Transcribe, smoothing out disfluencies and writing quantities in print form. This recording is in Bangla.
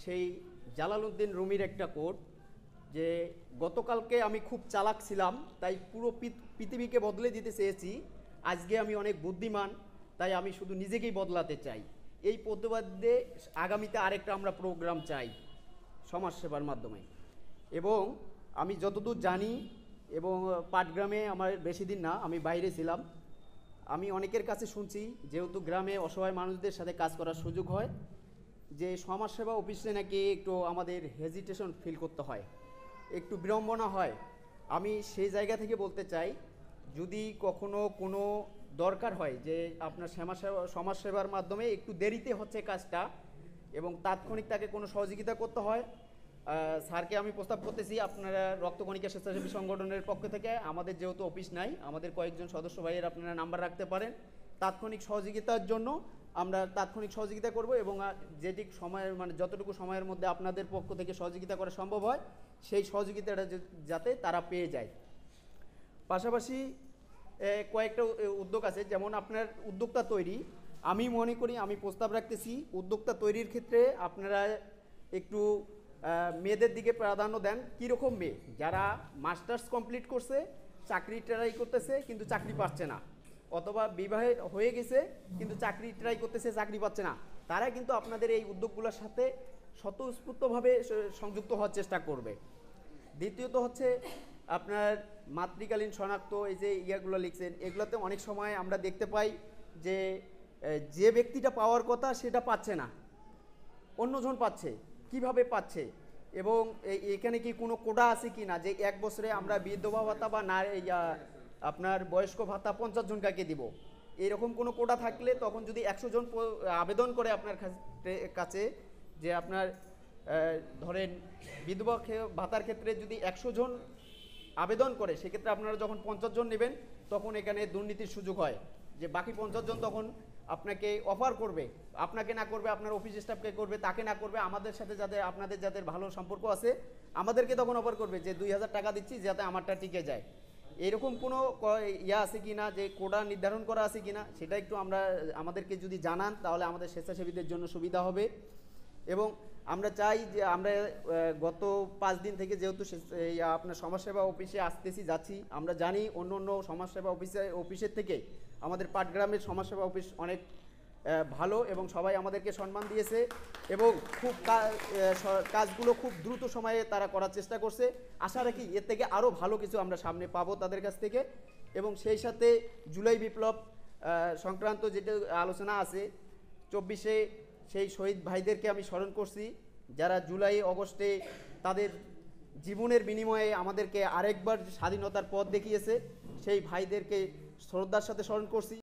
সেই জালালউদ্দিন রুমির একটা কোট, যে গতকালকে আমি খুব চালাক ছিলাম, তাই পুরো পৃথিবীকে বদলে দিতে চেয়েছি। আজকে আমি অনেক বুদ্ধিমান, তাই আমি শুধু নিজেকেই বদলাতে চাই। এই প্রতিবাদে আগামীতে আরেকটা আমরা প্রোগ্রাম চাই সমাজসেবার মাধ্যমে। এবং আমি যতদূর জানি, এবং পাটগ্রামে আমার বেশি দিন না, আমি বাইরে ছিলাম, আমি অনেকের কাছে শুনছি, যেহেতু গ্রামে অসহায় মানুষদের সাথে কাজ করার সুযোগ হয়, যে সমাজসেবা অফিসে নাকি একটু আমাদের হেজিটেশন ফিল করতে হয়, একটু বিড়ম্বনা হয়। আমি সেই জায়গা থেকে বলতে চাই, যদি কখনো কোনো দরকার হয় যে আপনার সমাজসেবার মাধ্যমে একটু দেরিতে হচ্ছে কাজটা, এবং তাৎক্ষণিক তাকে কোনো সহযোগিতা করতে হয়, স্যারকে আমি প্রস্তাব করতেছি, আপনারা রক্তকণিকা স্বেচ্ছাসেবী সংগঠনের পক্ষ থেকে, আমাদের যেহেতু অফিস নাই, আমাদের কয়েকজন সদস্য ভাইয়ের আপনারা নাম্বার রাখতে পারেন, তাৎক্ষণিক সহযোগিতার জন্য আমরা তাৎক্ষণিক সহযোগিতা করব। এবং যেটি সময়ের যতটুকু সময়ের মধ্যে আপনাদের পক্ষ থেকে সহযোগিতা করা সম্ভব হয়, সেই সহযোগিতাটা যাতে তারা পেয়ে যায়। পাশাপাশি কয়েকটা উদ্যোগ আছে, যেমন আপনার উদ্যোক্তা তৈরি। আমি মনে করি, আমি প্রস্তাব রাখতেছি, উদ্যোক্তা তৈরির ক্ষেত্রে আপনারা একটু মেয়েদের দিকে প্রাধান্য দেন। কীরকম মেয়ে? যারা মাস্টার্স কমপ্লিট করছে, চাকরি ট্রাই করতেছে কিন্তু চাকরি পাচ্ছে না, অথবা বিবাহে হয়ে গেছে কিন্তু চাকরি ট্রাই করতেছে, চাকরি পাচ্ছে না, তারা কিন্তু আপনাদের এই উদ্যোগগুলোর সাথে স্বতঃস্ফূর্তভাবে সংযুক্ত হওয়ার চেষ্টা করবে। দ্বিতীয়ত হচ্ছে আপনার মাতৃকালীন শনাক্ত, এই যে ইয়াগুলো লিখছেন, এগুলোতে অনেক সময় আমরা দেখতে পাই যে যে ব্যক্তিটা পাওয়ার কথা সেটা পাচ্ছে না, অন্যজন পাচ্ছে। কিভাবে পাচ্ছে? এবং এখানে কি কোনো কোটা আছে কি না, যে 1 বছরে আমরা বিধবা ভাতা বা আপনার বয়স্ক ভাতা 50 জন কাকে দিব, এরকম কোনো কোটা থাকলে তখন যদি 100 জন আবেদন করে আপনার কাছে, যে আপনার ধরেন বিধবা ভাতার ক্ষেত্রে যদি 100 জন আবেদন করে, সেক্ষেত্রে আপনারা যখন 50 জন নেবেন, তখন এখানে দুর্নীতির সুযোগ হয়, যে বাকি 50 জন তখন আপনাকে অফার করবে, আপনাকে না করবে আপনার অফিস স্টাফকে করবে, তাকে না করবে আমাদের সাথে যাদের আপনাদের যাদের ভালো সম্পর্ক আছে, আমাদেরকে তখন অফার করবে যে 2000 টাকা দিচ্ছি যাতে আমারটা টিকে যায়। এরকম কোনো আছে কি না, যে কোটা নির্ধারণ করা আছে কি না, সেটা একটু আমাদেরকে যদি জানান, তাহলে আমাদের স্বেচ্ছাসেবীদের জন্য সুবিধা হবে। এবং আমরা চাই যে আমরা গত 5 দিন থেকে যেহেতু আপনার সমাজসেবা অফিসে যাচ্ছি, আমরা জানি অন্য অন্য সমাজসেবা অফিসের থেকে আমাদের পাটগ্রামের সমাজসেবা অফিস অনেক ভালো, এবং সবাই আমাদেরকে সম্মান দিয়েছে, এবং খুব কাজগুলো খুব দ্রুত সময়ে তারা করার চেষ্টা করছে। আশা রাখি এর থেকে আরও ভালো কিছু আমরা সামনে পাবো তাদের কাছ থেকে। এবং সেই সাথে জুলাই বিপ্লব সংক্রান্ত যেটা আলোচনা আছে, 24-এ সেই শহীদ ভাইদেরকে আমি স্মরণ করছি, যারা জুলাই আগস্টে তাদের জীবনের বিনিময়ে আমাদেরকে আরেকবার স্বাধীনতার পথ দেখিয়েছে, সেই ভাইদেরকে শ্রদ্ধার সাথে স্মরণ করছি।